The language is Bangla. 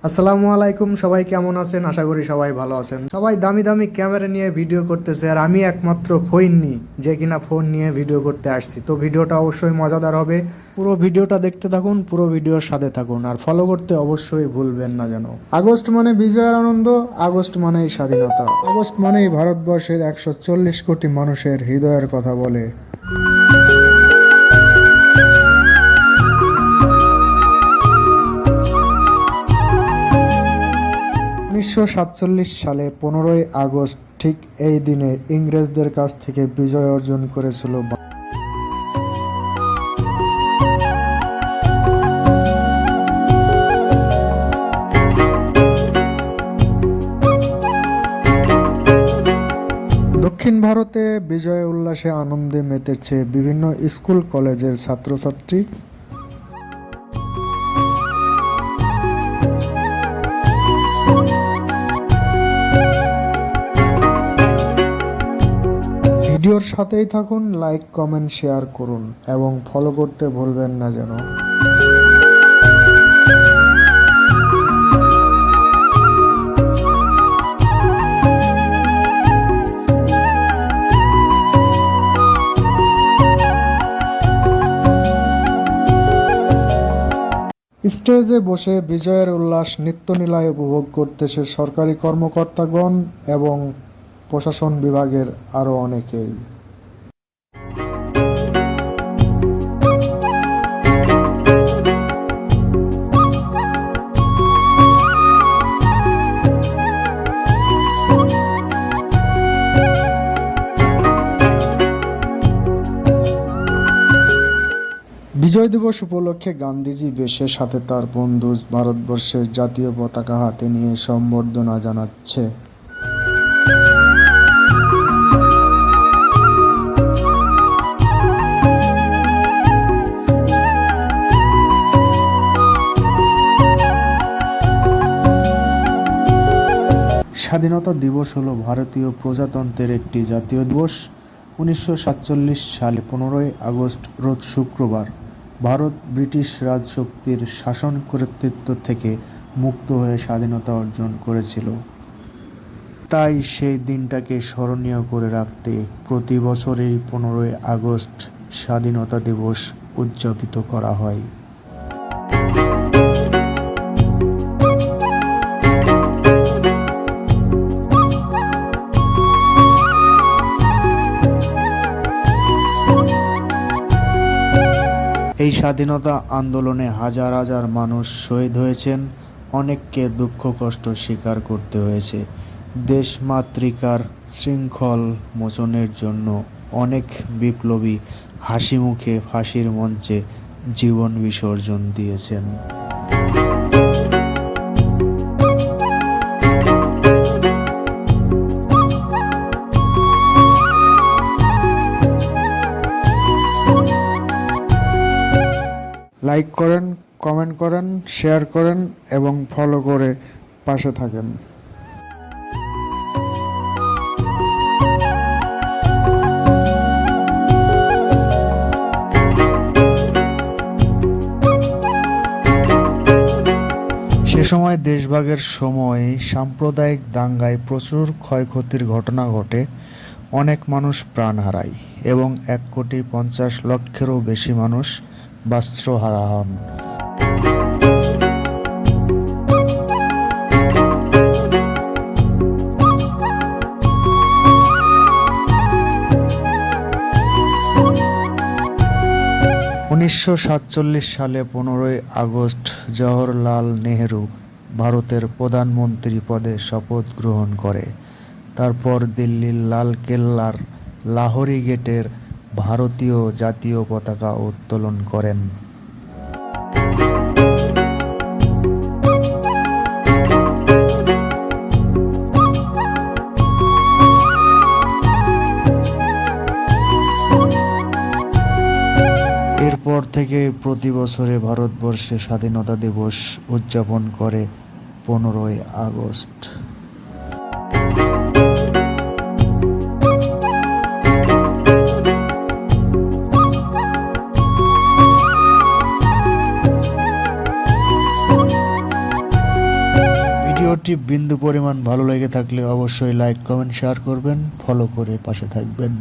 আসসালামু আলাইকুম, সবাই কেমন আছেন? আশা করি সবাই ভালো আছেন। সবাই দামি দামি ক্যামেরা নিয়ে ভিডিও করতেছে, আর আমি একমাত্র ফোন নিই, যে কিনা ফোন নিয়ে ভিডিও করতে আসছি। তো ভিডিওটা অবশ্যই মজাদার হবে, পুরো ভিডিওটা দেখতে থাকুন, পুরো ভিডিওর সাথে থাকুন, আর ফলো করতে অবশ্যই ভুলবেন না যেন। আগস্ট মানে বিজয়ের আনন্দ, আগস্ট মানেই স্বাধীনতা, আগস্ট মানেই ভারতবর্ষের 140 কোটি মানুষের হৃদয়ের কথা বলে। 1947 সালে 15ই আগস্ট ঠিক এই দিনে ইংরেজদের কাছ থেকে বিজয় অর্জন করেছিল। 'দক্ষিণ ভারতে বিজয় উল্লাসে আনন্দে মেতেছে বিভিন্ন স্কুল কলেজের ছাত্রছাত্রী। ভিডিওর সাথেই থাকুন, লাইক কমেন্ট শেয়ার করুন এবং ফলো করতে ভুলবেন না যেন। স্টেজে বসে বিজয়ের উল্লাস নৃত্যলীলায় উপভোগ করতেছে সরকারি কর্মকর্তাগণ এবং প্রশাসন বিভাগের আরও অনেকেই। বিজয় দিবস উপলক্ষে গান্ধীজি বেশের সাথে তার বন্ধু ভারতবর্ষের জাতীয় পতাকা হাতে নিয়ে সম্বর্ধনা জানাচ্ছে। স্বাধীনতা দিবস হলো ভারতীয় প্রজাতন্ত্রের একটি জাতীয় দিবস। 1947 সালে 15ই আগস্ট রোজ শুক্রবার ভারত ব্রিটিশ রাজশক্তির শাসন কর্তৃত্ব থেকে মুক্ত হয়ে স্বাধীনতা অর্জন করেছিল। তাই সেই দিনটাকে স্মরণীয় করে রাখতে প্রতি বছরেই 15ই আগস্ট স্বাধীনতা দিবস উদযাপিত করা হয়। এই স্বাধীনতা আন্দোলনে হাজার হাজার মানুষ শহীদ হয়েছেন, অনেককে দুঃখ কষ্ট স্বীকার করতে হয়েছে। দেশমাতৃকার শৃঙ্খল মোচনের জন্য অনেক বিপ্লবী হাসি মুখে ফাঁসির মঞ্চে জীবন বিসর্জন দিয়েছেন। লাইক করেন, কমেন্ট করেন, শেয়ার করেন এবং ফলো করে পাশে থাকেন। সে সময় দেশভাগের সময় সাম্প্রদায়িক দাঙ্গায় প্রচুর ক্ষয়ক্ষতির ঘটনা ঘটে, অনেক মানুষ প্রাণ হারায় এবং 1,50,00,000-এরও বেশি মানুষ বস্ত্রহারা হন। সালে 15ই আগস্ট জওহরলাল নেহেরু ভারতের প্রধানমন্ত্রী পদে শপথ গ্রহণ করে। তারপর দিল্লির লালকেল্লার লাহোরি গেটের ভারতীয় জাতীয় পতাকা উত্তোলন করেন। এরপর থেকে প্রতি বছরে ভারতবর্ষে স্বাধীনতা দিবস উদযাপন করে 15ই আগস্ট। ভিডিওটি বিন্দু পরিমাণ ভালো লেগে থাকলে অবশ্যই লাইক কমেন্ট শেয়ার করবেন, ফলো করে পাশে থাকবেন।